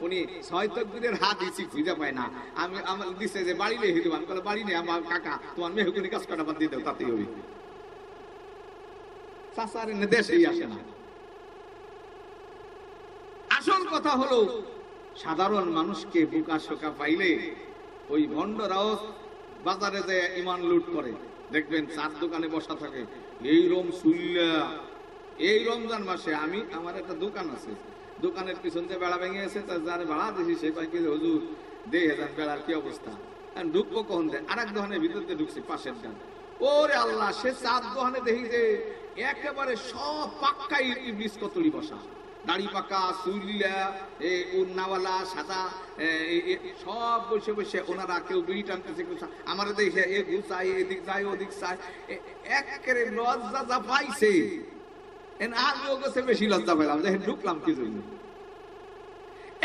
উনি 6 তাকবীরের হাদিসই খুঁজে পায় না। আমি আমার দিছে যে বাড়ি নিয়ে হিদু আমি বলে বাড়ি নেই আমার কাকা তোমার মেহগুনি কাজ কাটা বাদ দিয়ে দাও তাতেই হবে। চাচারে দেশেই আসে না। আসল কথা হলো সাধারণ মানুষকে বোকা শোকা পাইলে ওই ভণ্ডরাও বাজারে যে ইমান লুট করে দেখবেন চার দোকানে বসা থাকে। এই রমজান মাসে আমি আমার একটা দোকান আছে, দোকানের পিছন দিয়ে বেড়া ভেঙে গেছে, যারা ভাড়া দিছি সে পাইকে হুজুর দেখে যান বেড়ার কি অবস্থা। ঢুকবো কখন দেয় আরেক দোকানের ভিতরে ঢুকছি পাশের গান। ওরে আল্লাহ, সে চার দোকানে দেখি যে একেবারে সব পাক্কাই ইবলিস কতরি বসা, দাড়ি পাকা, চুলিলা, উন্নাওয়ালা, সাদা, সব বসে বসে ওনারা কেউ বিড়ি টানতেছে, আমার দেখে এ ঘুষাই এদিক যায় ওদিক চায়, একেবারে লজ্জা যা পাইছে। আমিও গেছে বেশি লজ্জা পেলাম যে ঢুকলাম কি জন্য।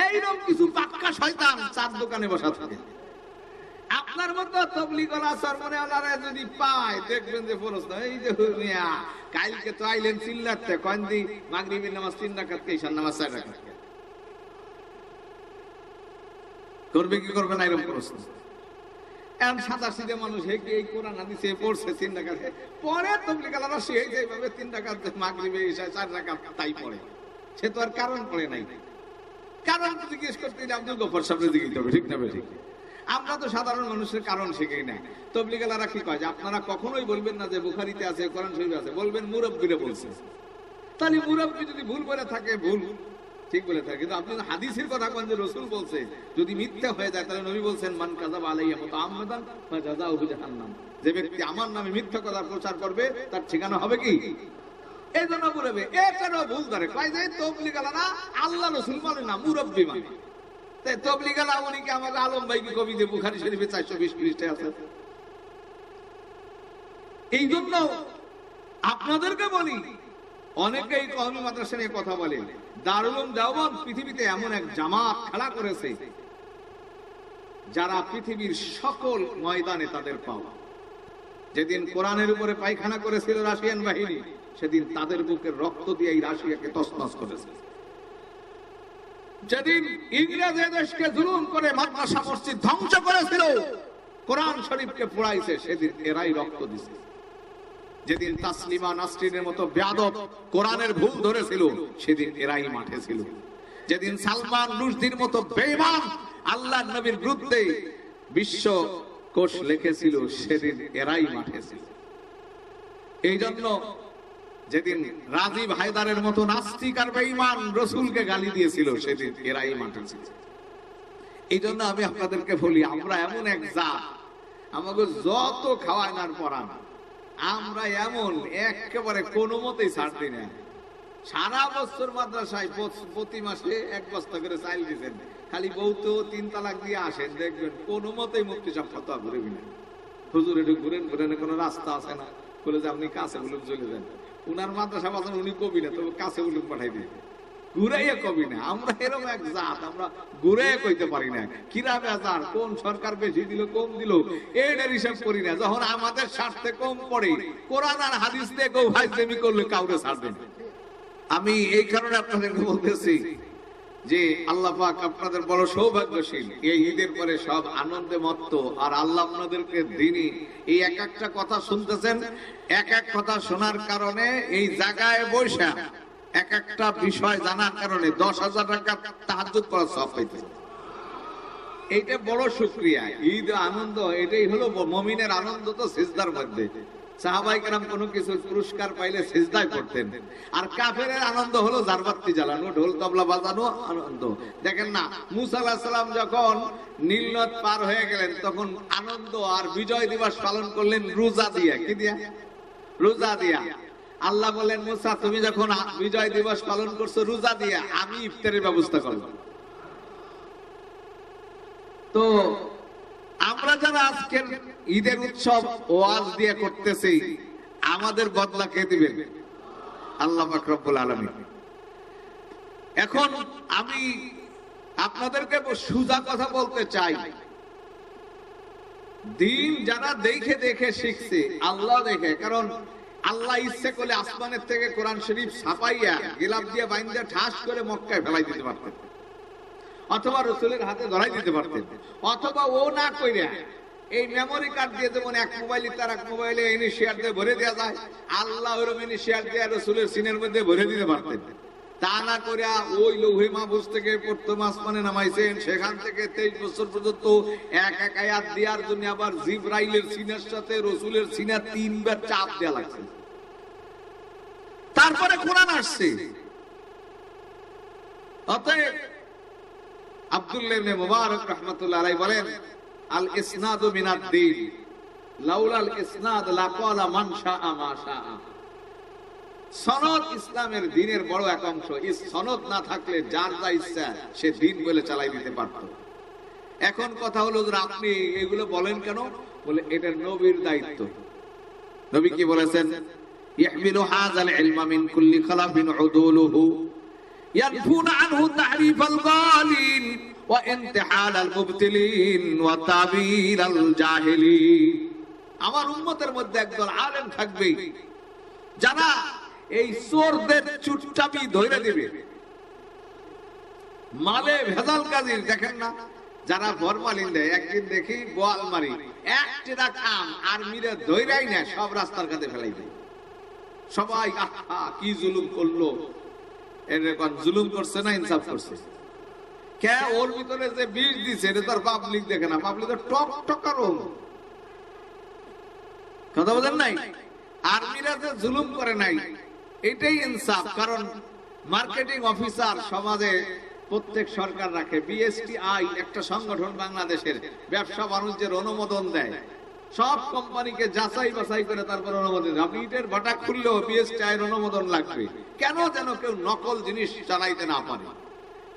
এইরকম কিছু পাক্কা শয়তান চার দোকানে বসা থাকে। আপনার মতো তবলিগওয়ালা সরমনেওয়ালারা যদি পায় দেখবেন যে প্রশ্ন এই যে মিয়া কালকে তো আইলেন চিল্লাতে কয়দি মাগরিবের নামাজ 3 রাকাত ঈশার নামাজ 4 রাকাত করবে কি করবে না এরকম প্রশ্ন। এখন সাদা সিধে মানুষ এই কোরআন হাদিসে পড়ছে 3 রাকাত পরে তবলিগওয়ালারা সে এইভাবে 3 রাকাত মাগরিবে ঈশা 4 রাকাত তাই পড়ে, সে তো আর কারণ পড়ে নাই। কারণ জিজ্ঞেস করতে গেলে আব্দুল গফর সাহেবের দিকে হবে, ঠিক না ঠিক? আমরা তো সাধারণ মানুষের কারণ শিখেই না। তবলিগওয়ালারা কি কয় যে আপনারা কখনোই বলবেন না যে বুখারীতে আছে কোরআন শরীফে আছে, বলবেন মুরব্বিরা বলছে। তাহলে মুরব্বি যদি ভুল বলে থাকে ভুল, ঠিক বলে থাকে, কিন্তু আপনি হাদিসের কথা কোন যে রাসূল বলছে যদি মিথ্যা হয়ে যায় তাহলে নবী বলছেন মান কাযাবা আলাইয়া মুতাআম্মাদান ফাজাযাউহু জাহান্নাম, যে ব্যক্তি আমার নামে মিথ্যা কথা প্রচার করবে তার ঠিকানা হবে কি এই জন্য বলবে। এটারও ভুল ধরে কয় যে তবলিগওয়ালারা আল্লাহ রাসূল মানে না মুরব্বি মানে। তবলিগওয়ালা উনি কি আমাদের আলম ভাই কি কবি যে বুখারী শরীফে 420 পৃষ্ঠায় আছে। এই জন্য আপনাদেরকে বলি, অনেকেই কওমি মাদ্রাসা নিয়ে কথা বলে, দারুল উলুম দেওবন্দ পৃথিবীতে এমন এক জামাত খেলা করেছে যারা পৃথিবীর সকল ময়দানে তাদের পাও। যেদিন কোরআনের উপরে পায়খানা করেছিল রাশিয়ান বাহিনী, সেদিন তাদের বুকের রক্ত দিয়ে এই রাশিয়াকে তছনছ করেছে। যেদিন ইংরেজ দেশকে জুলুম করে মাদ্রাসা মসজিদ ধ্বংস করেছিল, কোরআন শরীফকে পোড়াইছে, সেদিন এরাই রক্ত দিছে। যেদিন তাসলিমা নাসরিনের মতো বেয়াদব কোরআনের ভুল ধরেছিল, সেদিন এরাই মাঠে ছিল। যেদিন সালমান রুশদির মতো বেঈমান আল্লাহর নবীর বিরুদ্ধে বিশ্ব কোষ লিখেছিল, সেদিন এরাই মাঠে ছিল। এই জন্য যেদিন রাজীব হায়দারের মতো নাস্তিক আর বেঈমান রাসূলকে গালি দিয়েছিল, সেদিন এরাই মাঠে ছিল। এই জন্য আমি আপনাদেরকে বলি, আমরা এমন এক জাত, আমাকে যত খাওয়ায় না পড়ান, আমরা এমন একেবারে কোনো মতেই ছাড় দিই না। সারা বছর মাদ্রাসায় প্রতি মাসে 1 বস্তা করে চাইল দিচ্ছেন, খালি বউ তো 3 তালাক দিয়ে আসেন, দেখবেন কোনো মতেই মুক্তি সব ফতোয়া ঘুরবি না। হুজুর একটু ঘুরেন ঘুরেন, কোনো রাস্তা আছে না, বলে যে আপনি কাছে বলুন চলে যান। উনার মাদ্রাসা বাজান উনি কবি না, তবে কাছে বলুন পাঠাই দিন, ঘুরাইয়া কবি না। আমরা এরকম এক জাত, আমরা ঘুরে কইতে পারি না কিরা বেজার, কোন সরকার বেশি দিল কম দিল এটার হিসাব করি না। যখন আমাদের স্বার্থে কম পড়ে কোরআন আর হাদিস দিয়ে কেউ ফাইজলামি করলে কাউরে ছাড়বেন। আমি এই কারণে আপনাদেরকে বলতেছি যে আল্লাহ পাক আপনাদের বড় সৌভাগ্যশীল, এই ঈদের পরে সব আনন্দে মত্ত, আর আল্লাহ আপনাদেরকে দিনই এই এক একটা কথা শুনতেছেন, এক এক কথা শোনার কারণে এই জায়গায় বসে এক একটা বিষয় জানার কারণে 10,000 টাকা তাহাজ্জুদ করার সওয়াব পাইতেছে। এইটা বড় শুকরিয়া। ঈদ আনন্দ, এটাই হলো মুমিনের আনন্দ। তো সিজদার মধ্যে সাহাবায়ে কেরাম কোনো কিছু পুরস্কার পাইলে সিজদায় করতেন, আর কাফেরের আনন্দ হলো জারবাতি জ্বালানো, ঢোল তবলা বাজানো আনন্দ। দেখেন না, মুসা আলাইহিস সালাম যখন নীল নদ পার হয়ে গেলেন তখন আনন্দ আর বিজয় দিবস পালন করলেন রোজা দিয়া। কি দিয়া? রোজা দিয়া। আল্লাহ বলেন, মুসা তুমি যখন বিজয় দিবস পালন করছো রোজা দিয়া, আমি ইফতারের ব্যবস্থা করলাম। তো আমরা যারা আজকের ঈদের উৎসব ওয়াজ দিয়ে করতেছি, আমাদের বদলা কে দিবেন? আল্লাহ পাক রব্বুল আলামিন। এখন আমি আপনাদেরকে সোজা কথা বলতে চাই, দিন যারা দেখে দেখে শিখছে, আল্লাহ দেখে, কারণ আল্লাহ ইচ্ছে করলে আসমানের থেকে কোরআন শরীফ ছাপাইয়া গিলাফ দিয়ে বাইন্দা ঠাস করে মক্কায় ফেলাই দিতে পারতেন। অথবা রসুলের হাতে ধরাই দিতে পারতেন, অথবা ও না কইরা এই মেমোরি কার্ড দিয়ে যেমন এক মোবাইলে তার এক মোবাইলে ইনিশিয়াল দিয়ে ভরে দেওয়া যায়, আল্লাহ ওরকম ইনিশিয়াল দিয়ে রসুলের সিনের মধ্যে ভরে দিতে পারতেন। তা না করিয়া ওই লৌহে মাহফুজ থেকে প্রথম আসমানে নামাইছেন, সেখান থেকে 23 বছর পর্যন্ত এক এক আয়াত দেওয়ার জন্য আবার জিবরাইলের সিনার সাথে রসুলের সিনা 3 বার চাপ দেওয়া লাগছে। তারপরে কোরআন আসছে। অতএব আব্দুল্লাহ ইবনে মুবারক রাহমাতুল্লাহ আলাইহি বলেন, আল ইসনাদু মিনাদ দ্বীন লাউলাল ইসনাদ লাকালা মান শাআ মা শাআ। সনদ ইসলামের দ্বীনের বড় এক অংশ। এই সনদ না থাকলে যার যা ইচ্ছা সে দ্বীন বলে চালাই দিতে পারত। এখন কথা হলো যে আপনি এগুলো বলেন কেন? বলে এটা নবীর দায়িত্ব। নবী কি বলেছেন? ইয়াহমিলু হাযাল ইলমা মিন কুল্লি খালাফিন উদুলুহু ইয়ানফুনা আনহু তাহরিফাল গালিন ওয়া ইনতিহালাল মুবতিলিন ওয়া তাবিরাল জাহিলিন। আমার উম্মতের মধ্যে একদল আলেম থাকবে যারা এই চোরদের চুটচাপি ধরে দিবে, মালে ভেজাল কাজীর দেখেন না যারা ফরমালিন দেয়, একদিন দেখি বোয়ালমারি এক টেরা কাম আর মিরে ধইরাই না সব রাস্তার কাছে ফেলাই দেয়। সবাই আহা কি জুলুম করলো, এরকম জুলুম করছে না ইনসাফ করছে? কে ওর ভিতরে যে বিষ দিছে এটা তার পাবলিক দেখে না, পাবলিক টক টকারও কথা বলেন নাই। আর্মিরা যে জুলুম করে নাই এটাই ইনসাফ। কারণ মার্কেটিং অফিসার সমাজে প্রত্যেক সরকার রাখে, বিএসটিআই একটা সংগঠন বাংলাদেশের ব্যবসা বাণিজ্যের অনুমোদন দেয়, সব কোম্পানিকে যাচাই বাছাই করে তারপর অনুমোদন। আপনি ইটের ভাটা খুললেও বিএসটিআই এর অনুমোদন লাগবে, কেন? যেন কেউ নকল জিনিস চালাইতে না পারে।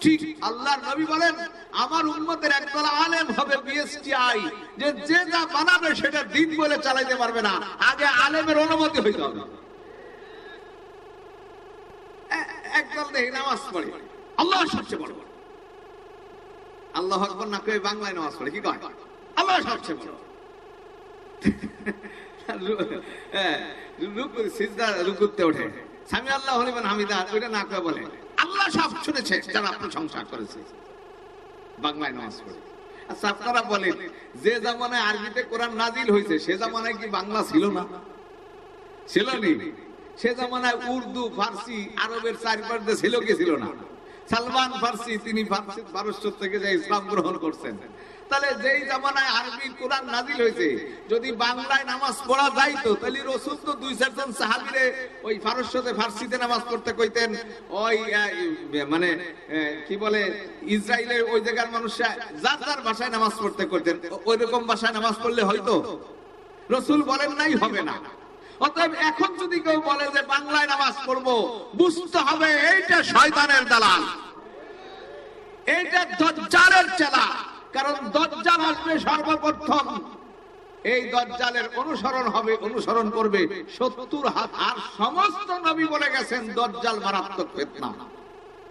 ঠিক আল্লাহর নবী বলেন আমার উম্মতের একদল আলেম হবে বিএসটিআই, যে যে যা বানাবে সেটা দ্বীন বলে চালাইতে পারবে না, আগে আলেমের অনুমতি হইতে হবে। একদল দেখি নামাজ পড়ে, আল্লাহ সবচেয়ে বড়, আল্লাহু আকবার না কই বাংলায় নামাজ পড়ে, কি কয়? আল্লাহ সবচেয়ে বড়। সিজদা রুকুতে ওঠে, সামি আল্লাহু লিমান হামিদা, ওইটা না কই বলে আল্লাহ সব শুনেছে যারা প্রশংসা করেছে, বাংলায় নামাজ পড়ে। আচ্ছা আপনারা বলেন, যে জামানায় আরবিতে কোরআন নাজিল হয়েছে সে জামানায় কি বাংলা ছিল না? ছিল নি? সে জামানায় উর্দু ফার্সি আরবের চারপাশে ছিল কি ছিল না? সালমান ফার্সি, তিনি পারস্য থেকে যে ইসলাম গ্রহণ করছেন। তাহলে যেই জামানায় আরবি কোরআন নাজিল হয়েছে, যদি বাংলায় নামাজ পড়া যাইতো তাহলে রাসূল তো 2-4 সাহাবীরে ওই পারস্যতে ফার্সিতে নামাজ পড়তে কইতেন। ওই মানে কি বলে ইসরায়েলের ওই জায়গার মানুষরা যার যার ভাষায় নামাজ পড়তে কইতেন, ওই রকম ভাষায় নামাজ পড়লে হয়তো? রাসূল বলেন নাই হবে না। অতএব এখন যদি কেউ বলে যে বাংলায় নামাজ পড়বো, বুঝতে হবে এইটা শয়তানের দালাল, এইটা দাজ্জালের চেলা। কারণ দাজ্জাল আসবে সর্বপ্রথম, এই দাজ্জালের অনুসরণ করবে 70 হাত। আর সমস্ত নবী বলে গেছেন দাজ্জাল মারাত্মক ফিতনা।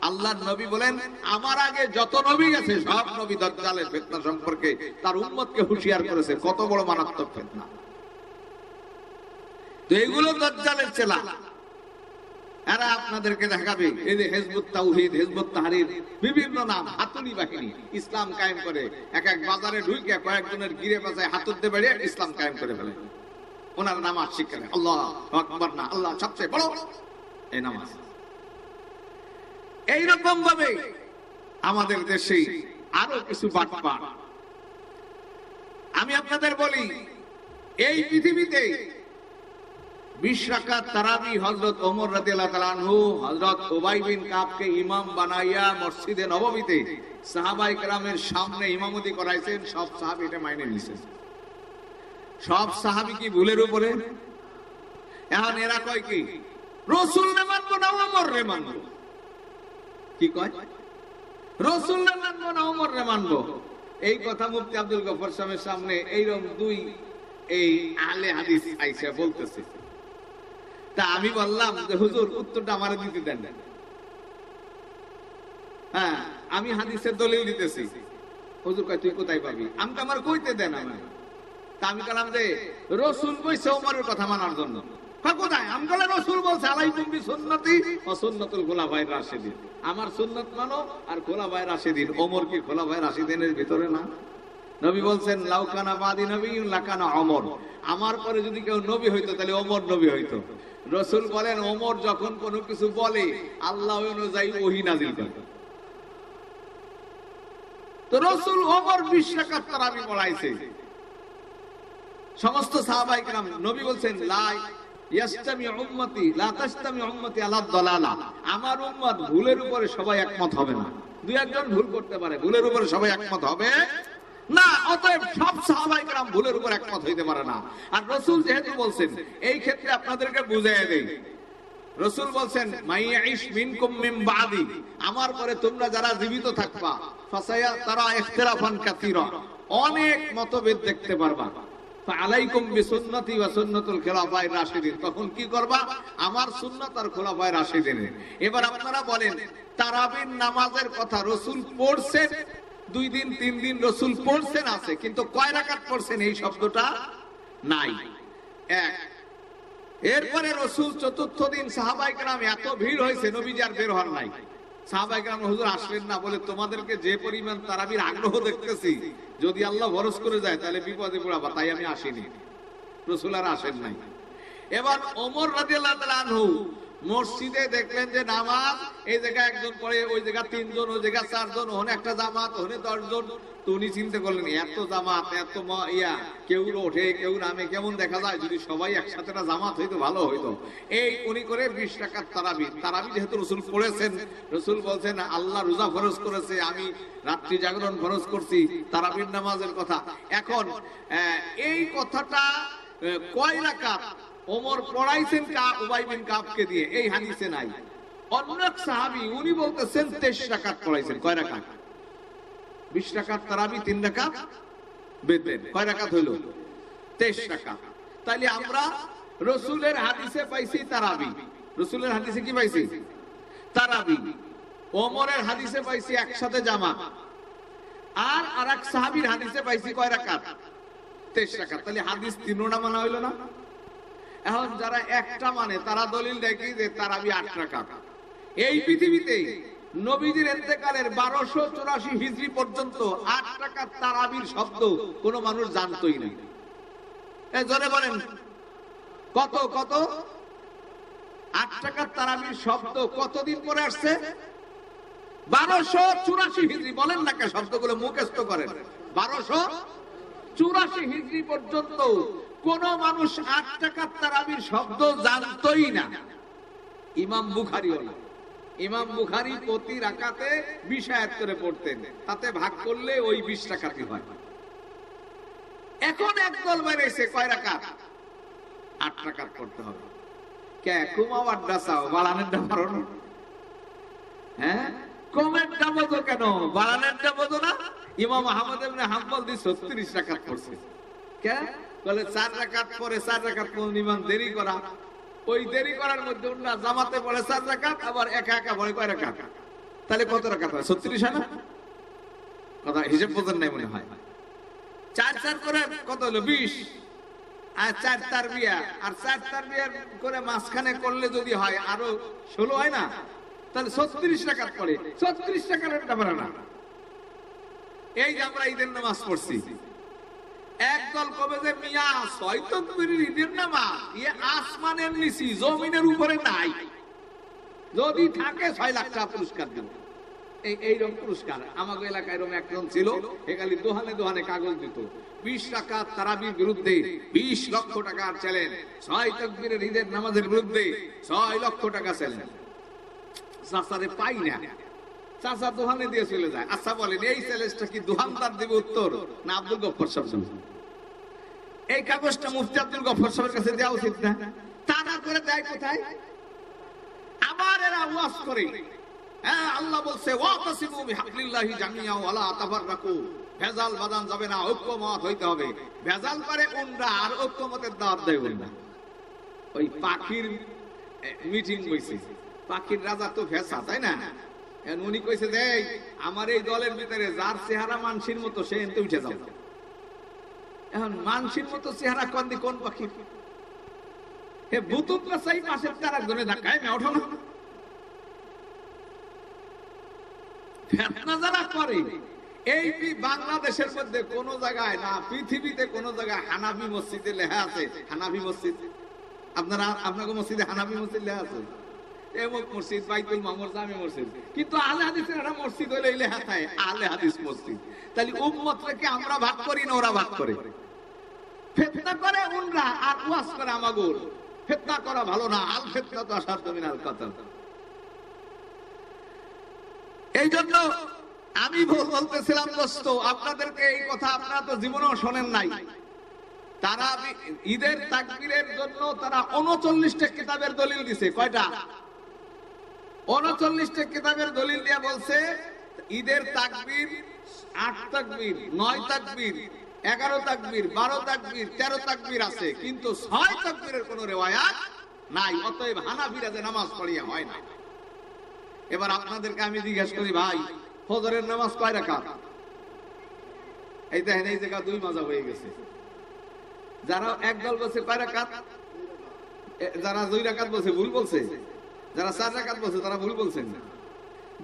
আল্লাহর নবী বলেন আমার আগে যত নবী গেছে সব নবী দাজ্জালের ফিতনা সম্পর্কে তার উম্মতকে হুঁশিয়ার করেছে, কত বড় মারাত্মক ফিতনা। তো এগুলো দাজ্জালের চেলা, এরা আপনাদেরকে দেখাবে এই যে হিজবুত তাওহীদ, হিজবুত তাহরীর, বিভিন্ন নাম, হাতুড়ি বাহিনী ইসলাম কায়েম করে। এক এক বাজারে ঢুকে কয়েকজনের গিরে বাজায় হাতুড় দিয়ে বেরিয়ে ইসলাম কায়েম করে ফেলে। ওনার নামাজ শিক্ষা দেয়, আল্লাহু আকবার না, আল্লাহ সবচেয়ে বড়, এই নামাজ। এইরকম ভাবে আমাদের দেশে আরো কিছু বাটপার। আমি আপনাদের বলি, এই পৃথিবীতে 20 রাকাত তারাবি হযরত ওমর রাদিয়াল্লাহু তাআলা আনহু হযরত উবাই বিন কাবকে ইমাম বানাইয়া মসজিদে নববীতে সাহাবায়ে কেরামের সামনে ইমামতি করাইছেন। সব সাহাবী এটা মাইনে নিয়েছেন। সব সাহাবী কি ভুলের উপরে? এখন এরা কয় কি রাসূল রে মানবো না ওমর রে মানবো? কি কয়? রাসূল রে মানবো না ওমর রে মানবো? এই কথা মুফতি আব্দুল গফর সাহেবের সামনে এইরকম দুই এই আহলে হাদিস আইসা বলতেছে। তা আমি বললাম যে হুজুর উত্তরটা আমারে দিতে দেন। হ্যাঁ, আমি হাদিসের দলিল দিতেছি। হুজুর কয় তুই কোথায় পাবি? আমি তো আমার কইতে দেন আমার। তা আমি বললাম যে রাসূল কইছে ওমরের কথা মানার জন্য। কোথায়? আমগলে রাসূল বলছে আলাইকুম বিসুন্নতি ওয়া সুন্নাতুল খুলাফায়ে রাশিদিন, আমার সুন্নাত মানো আর খুলাফায়ে রাশিদিন। ওমর কি খুলাফায়ে রাশিদিনের ভিতরে না? নবী বলছেন লাউ কানা বাদি নবিয়্যুন লাকানা ওমর, আমার পরে যদি কেউ নবী হইতো তাহলে ওমর নবী হইতো। রাসূল বলেন ওমর যখন কোনো কিছু বলে আল্লাহ ওই অনুযায়ী ওহী নাযিল করেন। তো রাসূল ওমর 20 রাকাত তারাবি পড়াইছে। সমস্ত সাহাবায়ে কেরাম, নবী বলছেন লা ইয়াস্তামি উম্মতি লা তাস্তামি উম্মতি আলা দালালা, আমার উম্মত ভুলের উপরে সবাই একমত হবে না। দুই একজন ভুল করতে পারে, ভুলের উপরে সবাই একমত হবে না। অতএব সব সাহাবায়ে কেরাম ভুলের উপর একমত হইতে পারে না। আর রাসূল যেহেতু বলছেন, এই ক্ষেত্রে আপনাদেরকে বুঝিয়ে দেই, রাসূল বলছেন মাইয়াইশ মিনকুম মিন বাদি, আমার পরে তোমরা যারা জীবিত থাকবা ফাসায়া তারা ইখতিলাফান কাসীরা, অনেক মতভেদ দেখতে পারবা। ফাআলাইকুম বিসুন্নতি ওয়া সুন্নাতুল খুলাফায়ে রাশিদিন, তখন কি করবা? আমার সুন্নাত আর খুলাফায়ে রাশিদিন। এবার আপনারা বলেন তারাবির নামাজের কথা রাসূল পড়ছেন 2 দিন 3 দিন, রাসূল পড়ছেন আছে, কিন্তু কয় রাকাত পড়ছেন এই শব্দটা নাই। এক, এরপরে রাসূল চতুর্থ দিন সাহাবায়ে কেরাম এত ভিড় হয়েছে, নবীজি আর বের হন নাই। সাহাবায়ে কেরাম হুজুর আসলেন না, বলে তোমাদেরকে যে পরিমাণ তারাবির আগ্রহ দেখতেছি, যদি আল্লাহ ভরস করে যায় তাহলে বিপদে পড়াবা, তাই আমি আসিনি। রাসূল আর আসেন নাই। এবার ওমর রাদিয়াল্লাহু তাআলা আনহু মসজিদে দেখলেন যে নামাজ এই জায়গায় একজন পড়ে, ওই জায়গা 3 জন, ওই জায়গা 4 জন, ওখানে একটা জামাত, ওখানে 10 জন। তো উনি চিন্তা করলেন এত জামাত, এত কেউ ওঠে কেউ নামে, কেমন দেখা যায়, যদি সবাই একসাথে একটা জামাত হইতো ভালো হইতো। এই উনি করে 20 রাকাত তারাবি। তারাবি যেহেতু রাসূল পড়েছেন, রাসূল বলছেন আল্লাহ রোজা ফরজ করেছে, আমি রাত্রি জাগরণ ফরজ করছি, তারাবির নামাজের কথা। এখন এই কথাটা কয় রাকাত ওমর পড়াইছেন উবাই বিন কাবকে দিয়ে, এই হাদিসে নাই। অন্য এক সাহাবী উনি বলতেছেন 23 রাকাত পড়াইছেন। কয় রাকাত? 20 রাকাত তারাবি, 3 রাকাত বেতেন, কয় রাকাত হইল? 23 রাকাত। তাইলে আমরা রাসূলের হাদিসে পাইছি তারাবি, রাসূলের হাদিসে কি পাইছি? তারাবি। ওমরের হাদিসে পাইছি একসাথে জামাত, আর আরেক সাহাবীর হাদিসে পাইছি কয় রাকাত? 23 রাকাত। তাহলে হাদিস তিনটা মানা হইল না? এখন যারা একটা মানে তারা দলিল দেয় কি যে তারাবি 8 রাকাত। এই পৃথিবীতে নবীজির ইন্তেকালের 1284 হিজরি পর্যন্ত 8 রাকাত তারাবির শব্দ কোন মানুষ জানতই না। জোরে বলেন কত কত? 8 রাকাত তারাবির শব্দ কতদিন পরে আসছে? 1284 হিজরি। বলেন না কে, শব্দগুলো মুখস্থ করেন। 1284 হিজরি পর্যন্ত কোন মানুষ 8 রাকাত তারাবির শব্দ জানতই না। ইমাম বুখারীও না। ইমাম বুখারী প্রতি রাকাতে 20 আয়াত করে পড়তেন, তাতে ভাগ করলে ওই 20 রাকাতই হয়। এখন একদল বেরিয়েছে কয় রাকাত? 8 রাকাত পড়তে হবে। কে কুমাও আড্ডা চাও, বাড়ানেরটা পারো না? হ্যাঁ, কমেরটা বোঝো কেন, বাড়ানেরটা বোঝো না? ইমাম আহমদ ইবনে হাম্বল 36 রাকাত পড়ছে। কে বলে 4 রাকাত পরে 4 রাকাত কোন ইমাম দেরি করা, ওই দেরি করার মধ্যে উন্না জামাতে পড়ে 4 রাকাত, আবার একা একা পড়ে কয় রাকাত? তাহলে কত রাকাত হয়? 36 হয় না? কথা হিসাব বোঝেন নাই মনে হয়। 4 4 করে কত হলো? 20। আর 4 তারবিয়া, আর 4 তারবিয়া করে মাঝখানে করলে যদি হয় আরো 16 হয় না? তাহলে 36 রাকাত পড়ে। 36 রাকাতটা পারে না। এই যে আমরা ঈদের নামাজ পড়ছি, একদল কবে যে মিয়া 6 তাকবীরের ঈদের নামাজ, ইয়ে আসমানের নিচে জমিনের উপরে নাই, যদি থাকে 6 লাখ টাকা পুরস্কার দেব। এইরকম পুরস্কার আমাদের এলাকায় এরকম একজন ছিল, এখালি দোহানে দোহানে কাগজ দিত। 20 রাকাত তারাবির বিরুদ্ধে 20 লক্ষ টাকার চ্যালেঞ্জ, 6 তাকবীরের ঈদের নামাজের বিরুদ্ধে 6 লক্ষ টাকা চ্যালেঞ্জ। চাচারে পাই না, চাচা দোহানে দিয়ে চলে যায়। আচ্ছা বলেন এই চ্যালেঞ্জটা কি দোহানদার দেবে উত্তর না আব্দুল গফফর সাহেব? এই কাগজটা মুফতি আব্দুল গফফর সাহেবের কাছে দেওয়া উচিত না? তা না করে দেয় কোথায়? আবার এরা ওয়াজ করে, হ্যাঁ আল্লাহ বলছে ওয়াতাসিমু বিহাবলিল্লাহি জামিআ ওয়া লা তাফাররাকু, ভেজাল বাদান যাবে না, ঐক্যমত হইতে হবে। ভেজাল করে উনরা, আর ঐক্যমতের দাওয়াত দেয় উনরা। ওই পাখির মিটিং হইছে, পাখির রাজা তো ভেসা, তাই না? উনি কইছে যে আমার এই দলের ভিতরে যার চেহারা মানসির মতো সে এনতে উঠে যাও। এখন মানসির মতো চেহারা কোন পাখি? এ বুতুতরা সেই পাশের আরেকজনে ধাক্কায় মে ওঠো না। ফিতনা যারা করে, এই বাংলাদেশের মধ্যে কোন জায়গায় না, পৃথিবীতে কোন জায়গায় হানাফি মসজিদে লেখা আছে, হানাফি মসজিদ, আপনাকে মসজিদে হানাফি মসজিদ লেখা আছে, এমক মসজিদ, বাইতুল মামুর, জামি মসজিদ, কিন্তু আহলে হাদিসের একটা মসজিদ হলে লেখা থাকে আহলে হাদিস মসজিদ। তাহলে উম্মতকে আমরা ভাগ করি না ওরা ভাগ করে? ফিতনা করে উনরা আর ওয়াজ করে আমাগুর। ফিতনা করা ভালো না, আল ফিতনা তো আসাদ্দু মিনাল কতল। এই জন্য আমি বলতেছিলাম দোস্ত, আপনাদেরকে এই কথা আপনারা তো জীবনেও শোনেন নাই। তারা ঈদের তাকবীরের জন্য তারা 39টা কিতাবের দলিল দিছে। কয়টা? 39টা কিতাবের দলিল দিয়ে বলছে ঈদের তাকবীর 8 তাকবীর, 9 তাকবীর, 11 তাকবীর, 12 তাকবীর, 13 তাকবীর আছে, কিন্তু 6 তাকবীরের কোনো রিওয়ায়াত নাই। অতএব হানাফিরা যে নামাজ পড়িয়া হয় না। এবার আপনাদেরকে আমি জিজ্ঞাসা করি, ভাই ফজরের নামাজ কয় রাকাত? এই দেখেন এই জায়গা 2 মাযহাব হয়ে গেছে। যারা একদল বলছে কয় রাকাত, যারা 2 রাকাত বলছে ভুল বলছে, যারা 4 রাকাত বলছে তারা ভুল বলছেন না।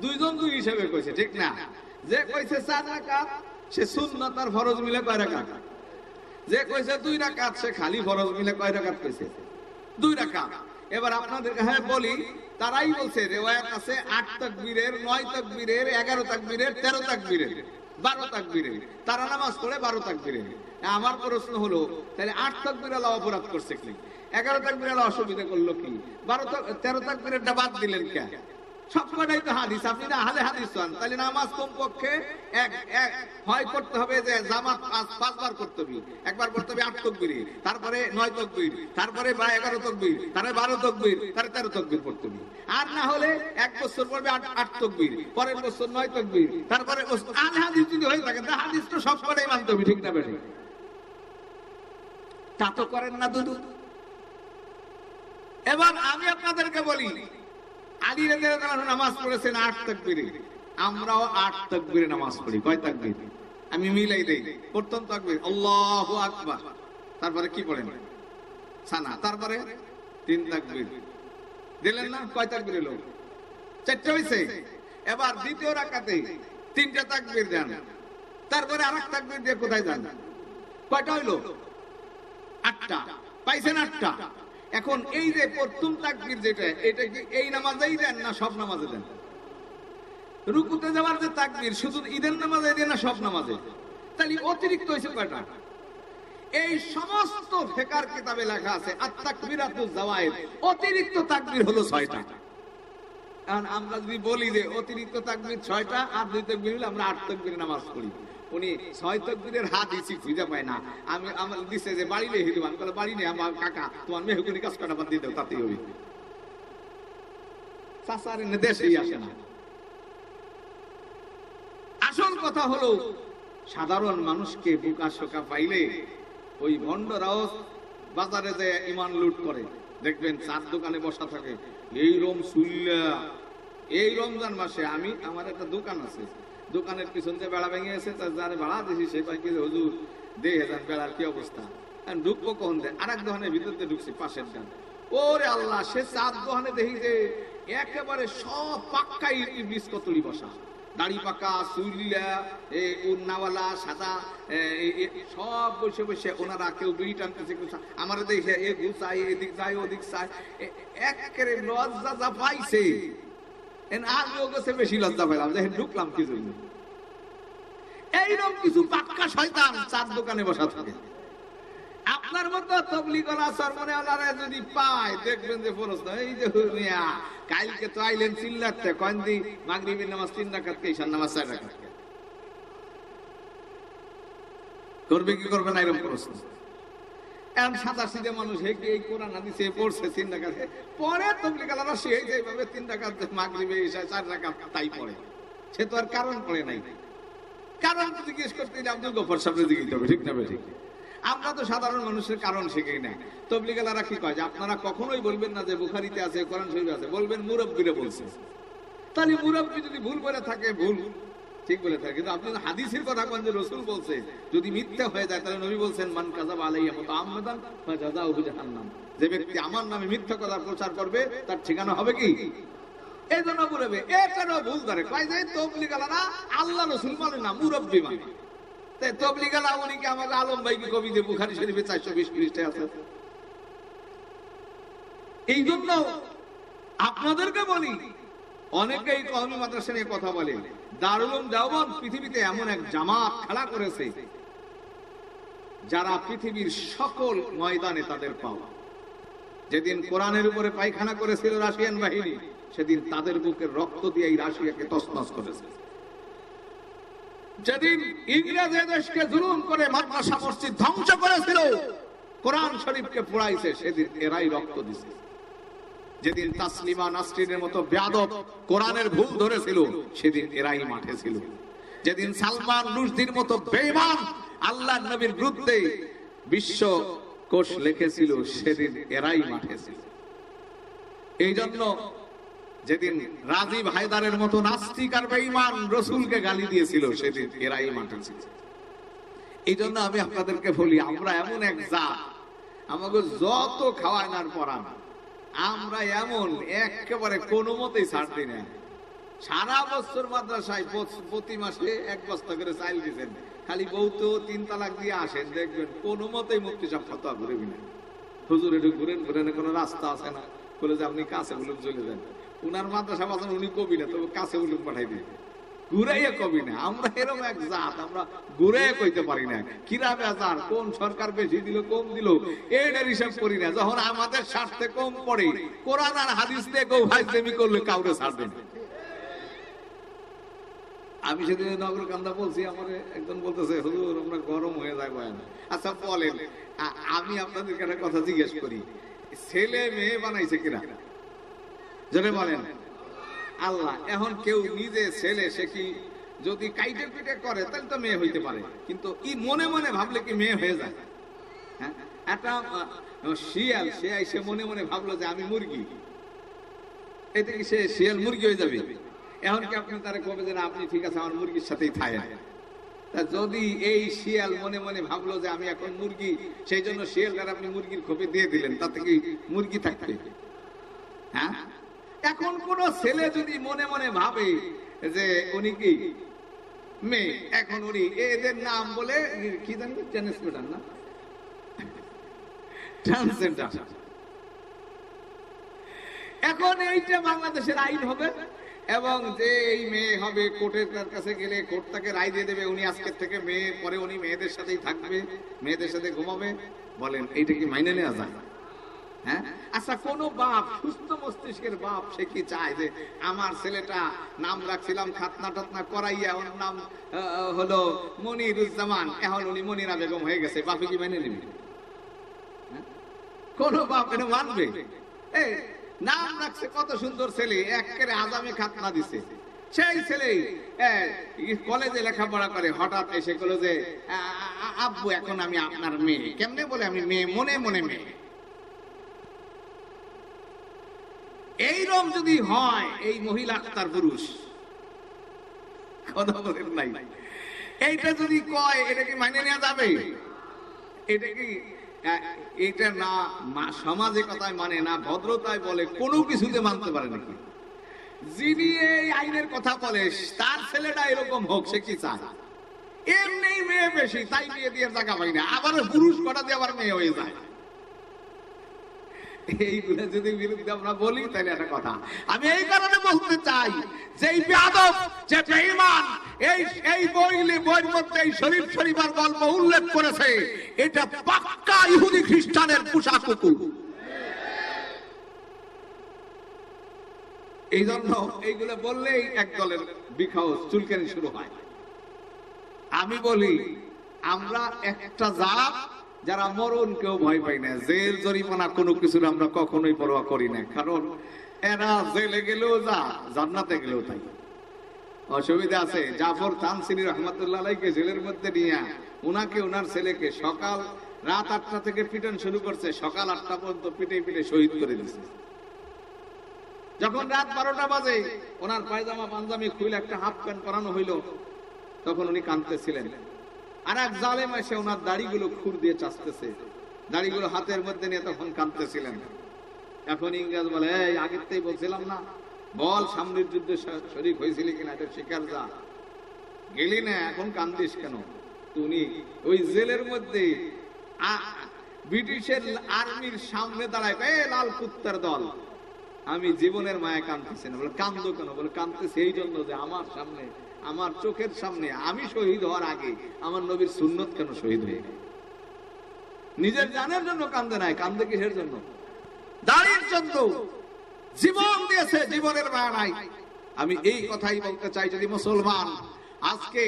দুইজন দুই হিসাবে কইছে, ঠিক না? যে কইছে 4 রাকাত সে সুন্নাত আর ফরজ মিলে কয় রাকাত, যে কইছে 2 রাকাত সে খালি ফরজ মিলে কয় রাকাত কইছে? 2 রাকাত। এবার আপনাদেরকে হ্যাঁ বলি, তারাই বলছে রিওয়ায়াত আছে 8 তাকবীরের, 9 তাকবীরের, 11 তাকবীরের, 13 তাকবীরের, 12 তাকবীরের। তারা নামাজ পড়ে 12 তাকবীরের। আমার প্রশ্ন হলো, তাহলে 8 তাকবীর আলা অপরাধ করছে কি? 11 তাকবীর আলা অসুবিধা করলো কি? 13 তাকবীরেরটা বাদ দিলেন কেন? সবকটাই তো হাদিস। আপনি না আহলে হাদিস হন, তাহলে নামাজ কমপক্ষে হয় করতে হবে যে জামাত 5 বার করতে হবে। একবার করতে হবে 8 তাকবীর, তারপরে 9 তাকবীর, তারপরে 11 তাকবীর, তারপরে 12 তাকবীর, তারপরে 13 তাকবীর পড়তে হবে। আর না হলে এক বছর পড়বে 8 তাকবীর, পরের বছর 9 তাকবীর, তারপরে আহলে হাদিস যদি হয়ে থাকে তা হাদিস তো সবকটাই মানতে হবে, ঠিক না বেঠিক? তা তো করেন না দুদু। এবার আমি আপনাদেরকে বলি, আলী রাদিয়াল্লাহু আনহু নামাজ পড়েছেন 8 তাকবীরে, আমরাও 8 তাকবীরে নামাজ পড়ি। কয় তাকবীর? আমি মিলাই দেই। প্রথম তাকবীর আল্লাহু আকবার, তারপরে কি পড়েন? সানা, তারপরে 3 তাকবীর দিলেন না? কয় তাকবীর হলো? 4টা হইছে। এবার দ্বিতীয় রাকাতে 3টা তাকবীর দেন, তারপরে আরেক তাকবীর দিয়ে কোথায় যান? কয়টা হইলো? 8টা। পাইছেন 8টা। এখন এই যে প্রথম তাকবীর যেটা, এটা কি এই নামাজেই দেন না সব নামাজে দেন? রুকুতে যাওয়ার যে তাকবীর শুধু ঈদের নামাজে দেন না সব নামাজে? তাহলে অতিরিক্ত হইছে কয়টা? এই সমস্ত ফিকহের কিতাবে লেখা আছে আত-তাকবীরাতুজ জাওয়ায়েদ, অতিরিক্ত তাকবীর হলো 6টা। কারণ আমরা যদি বলি যে অতিরিক্ত তাকবীর 6টা আর 2 তাকবীর হলে আমরা 8 তাকবীরে নামাজ পড়ি, উনি 6 তাকবীরের হাদিসই খুঁজে পায় না। আমি আমার দিছে যে বাড়ি নেই হিদু, আমি বলে বাড়ি নেই, আমার কাকা তোমার মেহগুনি কাজ কাটা বাদ দিয়ে দাও, তাতেই হবে। সাসারের দেশেই আসে না। আসল কথা হলো সাধারণ মানুষকে বোকা শোকা পাইলে ওই ভণ্ডরাও বাজারে যে ইমান লুট করে, দেখবেন 4 দোকানে বসা থাকে। এই রমজান মাসে আমার একটা দোকান আছে, দোকানের পিছন দিয়ে বেড়া ভেঙে গেছে, যারা ভাড়া দিছি সে পাই কি হুজুর দেখে যান বেড়ার কি অবস্থা। ঢুকবো কখন দেয়, আরেক দোকানের ভিতরে ঢুকছি পাশের ডান। ওরে আল্লাহ, সে 4 দোকানে দেখি যে একেবারে সব পাক্কাই ইবলিস কতরি বসা, দাড়ি পাকা, চুলিলা, উন্নাওয়ালা, সাদা, সব বসে বসে ওনারা কেউ বিড়ি টানতেছে, আমার দেখে এ ঘুষায়, এদিক যায় ওদিক চায়, একেবারে লজ্জা যা পাইছে। আগেও গেছে বেশি লজ্জা পাইলাম, দেখেন ঢুকলাম কি জন্য। এইরকম কিছু পাক্কা শয়তান 4 দোকানে বসা থাকে। আপনার মতো তবলিগওয়ালা সরমনেওয়ালারা যদি পায়, দেখবেন যে প্রশ্ন এই যে হুনিয়া কালকে তো আইলেন চিল্লাতে, কোন দিন মাগরিবের নামাজ 3 রাকাত কে, ঈশার নামাজ 4 রাকাত কে, করবে কি করবে না এরকম প্রশ্ন। এখন সাদা সিধে মানুষ এই কোরআন হাদিসে পড়ছে 3 রাকাত, পরে তবলিগওয়ালারা সে এইভাবে 3 রাকাত মাগরিবে ঈশা 4 রাকাত তাই পড়ে। সে তো আর কারণ পড়ে নাই। কারণ জিজ্ঞেস করতে গেলে আব্দুল গফর সাহেবের দিকে হবে, ঠিক না ঠিক? আমরা তো সাধারণ মানুষের কারণ শিখেই না। তবলিগওয়ালারা কি কয় যে আপনারা কখনোই বলবেন না যে বুখারীতে আছে, কোরআন শরীফে আছে, বলবেন মুরব্বিরে বলছে। তাহলে মুরব্বি যদি ভুল করে থাকে ভুল, ঠিক বলেছেন, কিন্তু আপনি হাদিসের কথা কোন যে রাসূল বলছে যদি মিথ্যা হয়ে যায় তাহলে নবী বলছেন মান কাযাবা আলাইয়া মুতাআম্মাদান ফাজাযাউহু জাহান্নাম, যে ব্যক্তি আমার নামে মিথ্যা কথা প্রচার করবে তার ঠিকানা হবে কি? এই জন্য বলবে এটারও ভুল ধরে কয় যে তাবলীগালারা আল্লাহ রাসূল মানে না, মুরব্বি মানে। তাই তাবলীগালা উনি কি আমাকে আলম ভাই কি কবি যে বুখারী শরীফে 420 পৃষ্ঠায় আছে। এই জন্য আপনাদেরকে বলি, অনেকেই কওমি মাদ্রাসা নিয়ে কথা বলে, দারুল উলুম দেওবন্দ পৃথিবীতে এমন এক জামাত খেলা করেছে যারা পৃথিবীর সকল ময়দানে তাদের পাও। যেদিন কোরআনের উপরে পায়খানা করেছিল রাশিয়ান বাহিনী, সেদিন তাদের বুকের রক্ত দিয়ে এই রাশিয়াকে তছনছ করেছে। যেদিন ইংরেজ দেশকে জুলুম করে মাদ্রাসা মসজিদ ধ্বংস করেছিল, কোরআন শরীফকে পোড়াইছে, সেদিন এরাই রক্ত দিছে। যেদিন তাসলিমা নাসরিনের মতো বেয়াদব কোরআনের ভুল ধরেছিল, সেদিন এরাই মাঠে ছিল। যেদিন সালমান রুশদির মতো বেঈমান আল্লাহর নবীর বিরুদ্ধে বিশ্ব কোষ লিখেছিল, সেদিন এরাই মাঠে ছিল। এই জন্য যেদিন রাজীব হায়দারের মতো নাস্তিক আর বেঈমান রাসূলকে গালি দিয়েছিল, সেদিন এরাই মাঠে ছিল। এই জন্য আমি আপনাদেরকে বলি, আমরা এমন এক জাত, আমাকে যত খাওয়ায় না পড়ান, আমরা এমন একেবারে কোনো মতেই ছাড় দিই না। সারা বছর মাদ্রাসায় প্রতি মাসে 1 বস্তা করে চাল দিচ্ছেন, খালি বউ তো 3 তালাক দিয়ে আসেন, দেখবেন কোনো মতেই মুফতি সাহেব ফতোয়া ঘুরবি না। হুজুর একটু ঘুরেন ঘুরেন, কোনো রাস্তা আছে না, বলে যে আপনি কাছে উলুম চলে যান। উনার মাদ্রাসা বাজান উনি কবি না, তবে কাছে উলুম পাঠাই দিন, ঘুরাইয়া কবি না। আমরা এরকম এক জাত, আমরা ঘুরাইয়া কইতে পারি না কিরা বেজার, কোন সরকার বেশি দিল কম দিল এইটার হিসাব করি না। যখন আমাদের স্বার্থে কম পড়ে, কোরআন আর হাদিস দিয়ে কেউ হাজতেমি করলে কাউরে ছাড়বে না। আমি সেদিন নগরকান্দা বলছি, আমার একজন বলতেছে হুজুর আমরা গরম হয়ে যায় বয়ান। আচ্ছা বলেন, আমি আপনাদেরকে একটা কথা জিজ্ঞেস করি, ছেলে মেয়ে বানাইছে কিনা? জোরে বলেন আল্লাহ। এখন কেউ নিজে ছেলে, সে কি যদি কাইটে পিটে করে তাহলে তো মেয়ে হইতে পারে, কিন্তু ই মনে মনে ভাবলে কি মেয়ে হয়ে যায়? হ্যাঁ, একটা শিয়াল, সে মনে মনে ভাবলো যে আমি মুরগি, এতে কি সে শিয়াল মুরগি হয়ে যাবে? এখন কি আপনি তারা কবে যে আপনি ঠিক আছে আমার মুরগির সাথেই থাকেন? তা যদি এই শিয়াল মনে মনে ভাবলো যে আমি এখন মুরগি, সেই জন্য শিয়ালটার আপনি মুরগির খোপে দিয়ে দিলেন, তাতে কি মুরগি থাকবে? হ্যাঁ, এখন কোন ছেলে যদি মনে মনে ভাবে যে উনি কি মেয়ে, এখন উনি এদের নাম বলে কি জানি ট্রান্সজেন্ডার না ট্রান্সজেন্ডার, এখন এইটা বাংলাদেশের আইন হবে, এবং যে এই মেয়ে হবে কোর্টের কাছে গেলে কোর্ট তাকে রায় দিয়ে দেবে উনি আজকের থেকে মেয়ে, পরে উনি মেয়েদের সাথেই থাকবে, মেয়েদের সাথে ঘুমাবে। বলেন এইটা কি মাইনে নেওয়া যায়? হ্যাঁ, আচ্ছা কোন বাপ, সুস্থ মস্তিষ্কের বাপ, সে কি চায় যে আমার ছেলেটা নাম রাখছিলাম খাতনা টাতনা করাইয়া ওর নাম হলো মনিরুজ্জামান, এখন উনি মনিরা বেগম হয়ে গেছে, বাপে কি মেনে নেবে? কোন বাপ এটা মানবে? এই নাম রাখছে কত সুন্দর ছেলে, একেবারে আজামে খাতনা দিছে, সেই ছেলে কলেজে লেখাপড়া করে, হঠাৎ এসে বলে যে আব্বু এখন আমি আপনার মেয়ে। কেমনে বলে আমি মেয়ে? মনে মনে মেয়ে। এইরকম যদি হয়, এই মহিলা তার পুরুষ কথা বলেন নাই, এইটা যদি কয়, এটা কি মাইনে নেওয়া যাবে? এটা কি এটা না সমাজে কথায় মানে না, ভদ্রতায় বলে, কোনো কিছুতে মানতে পারে নাকি? যিনি এই আইনের কথা বলে তার ছেলেটা এরকম হোক, সে কি চায়? এমনি মেয়ে বেশি, তাই বিয়ে দিয়ে জায়গা পাই না, আবার পুরুষ কটা দিয়ে আবার মেয়ে হয়ে যায়। এইগুলো যদি বিরুদ্ধে আমরা বলি তাহলে একটা কথা। আমি এই কারণে বলতে চাই যে এই বেয়াদব, যে বেঈমান এই বইয়ের মধ্যে এই শরীফ শরীফার গল্প উল্লেখ করেছে, এটা পাক্কা ইহুদি খ্রিস্টানের পোষা কুকুর। এই জন্য এইগুলো বললেই এক দলের বিখাও চুলকানি শুরু হয়। আমি বলি আমরা একটা জাত যারা মরণ কেউ ভয় পাই না, জেল জরিমানা কোনো কিছুর আমরা কখনোই পরোয়া করি না, কারণ এরা জেলে গেলেও যা, জান্নাতে গেলেও তাই। অসুবিধা আছে, জাফর তানসিনী রহমাতুল্লাহ আলাইহিকে জেলের মধ্যে নিয়ে উনাকে ওনার ছেলেকে সকাল রাত 8টা থেকে পিটন শুরু করছে, সকাল 8টা পর্যন্ত পিটে পিটে শহীদ করে দিচ্ছে। যখন রাত 12টা বাজে ওনার পায়জামা পাঞ্জাবি খুলে একটা হাফ প্যান্ট পরানো হইলো, তখন উনি কাঁদতেছিলেন। আর এক জালেম এসে ওনার দাড়িগুলো খুর দিয়ে চাচতেছে, দাড়িগুলো হাতের মধ্যে নিয়ে তখন কাঁদতেছিলেন। এখন ইংরেজ বলে, এই আগের থেকে বলছিলাম না, বল সামনের যুদ্ধে শরীক হয়েছিলি কিনা, এটা শিকার যা, গেলি না, এখন কান্দিস কেন? উনি ওই জেলের মধ্যে ব্রিটিশের আর্মির সামনে দাঁড়ায়, এ লাল কুত্তার দল, আমি জীবনের মায়া কাঁদতেছি না। বলে কান্দো কেন? বলে কাঁদতেছি এই জন্য যে আমার সামনে, আমার চোখের সামনে আমি শহীদ হওয়ার আগে আমার নবীর সুন্নত কেন শহীদ হয়ে গেল। নিজের জানের জন্য কান্দে নাই, কান্দে কিসের জন্য? দাড়ির জন্য। জীবন দিয়েছে, জীবনের মায়া নাই। আমি এই কথাই বলতে চাই, যদি মুসলমান আজকে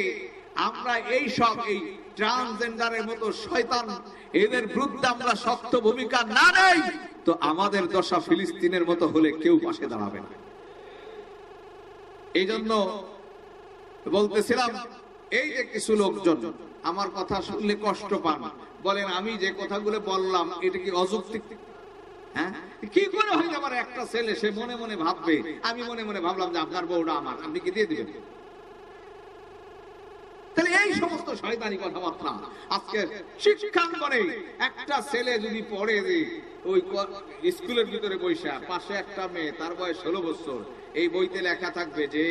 আমরা এই সব এই ট্রান্সজেন্ডারের মতো শয়তান এদের বিরুদ্ধে আমরা শক্ত ভূমিকা না নেই, তো আমাদের দশা ফিলিস্তিনের মতো হলে কেউ পাশে দাঁড়াবে না। এই জন্য বলতেছিলাম, এই যে কিছু লোকজন আমার কথা শুনলে কষ্ট পান, বলেন আমি যে কথাগুলো বললাম এটা কি অযৌক্তিক? হ্যাঁ, কি করে হয় আমার একটা ছেলে সে মনে মনে ভাববে, আমি মনে মনে ভাবলাম যে আপনার বউটা আমার, আপনি কি দিয়ে দিবেন? তাহলে এই সমস্ত শয়তানি কথাবার্তা আজকে শিক্ষাঙ্গনে একটা ছেলে যদি পড়ে যে ওই স্কুলের ভিতরে বৈশা, পাশে একটা মেয়ে, তার বয়স 16 বছর, এই বইতে লেখা থাকবে যে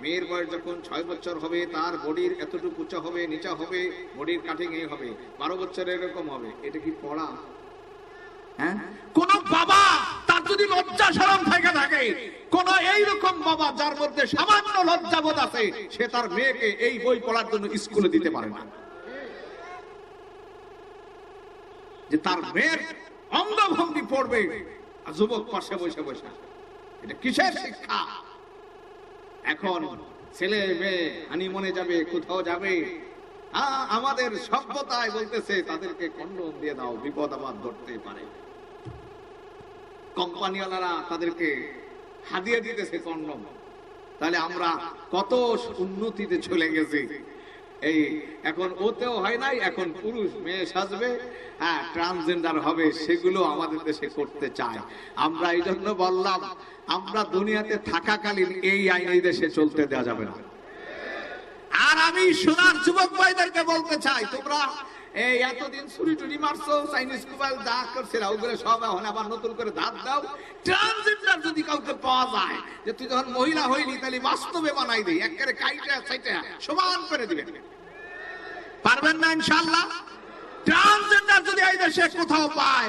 মেয়ের বয়স যখন 6 বছর হবে তার বডির এতটুকু উঁচা হবে, নিচা হবে, বডির কাটিং এই হবে, 12 বছরের এরকম হবে। এটা কি পড়া? হ্যাঁ, কোন বাবা তার যদি লজ্জা শরম থেকে থাকে, কোন এইরকম বাবা যার মধ্যে সামান্য লজ্জাবোধ আছে, সে তার মেয়েকে এই বই পড়ার জন্য স্কুলে দিতে পারে না। যে তার মেয়ের অঙ্গভঙ্গি পড়বে আর যুবক পাশে বসে বসে, এটা কিসের শিক্ষা? এখন ছেলে মেয়ে হানিমুনে যাবে, কোথাও যাবে, আমাদের সভ্যতায় বলতেছে তাদেরকে কন্ডম দিয়ে দাও, বিপদ আবার ধরতে পারে। কোম্পানিওয়ালারা তাদেরকে হাদিয়া দিতেছে কন্ডম। তাহলে আমরা কত উন্নতিতে চলে গেছি। এই এখন ওতেও হয় নাই, এখন পুরুষ মেয়ে সাজবে, হ্যাঁ ট্রান্সজেন্ডার হবে, সেগুলো আমাদের দেশে করতে চায়। আমরা এই জন্য বললাম, আমরা দুনিয়াতে থাকাকালীন এই আইন এই দেশে চলতে দেওয়া যাবে না। আর আমি সোনার যুবক ভাইদেরকে বলতে চাই, তোমরা এই এতদিন ছুরি টুরি মারছো, চাইনিজ মোবাইল যা করছিল ওগুলো সব এখন আবার নতুন করে ধার দাও। ট্রান্সজেন্ডার যদি কাউকে পাওয়া যায় যে তুই যখন মহিলা হইলি, তাহলে বাস্তবে বানাই দিই, একেবারে কাইটা সাইটা সমান করে দিবেন। পারবেন না ইনশাআল্লাহ? ট্রান্সজেন্ডার যদি এই দেশে কোথাও পায়,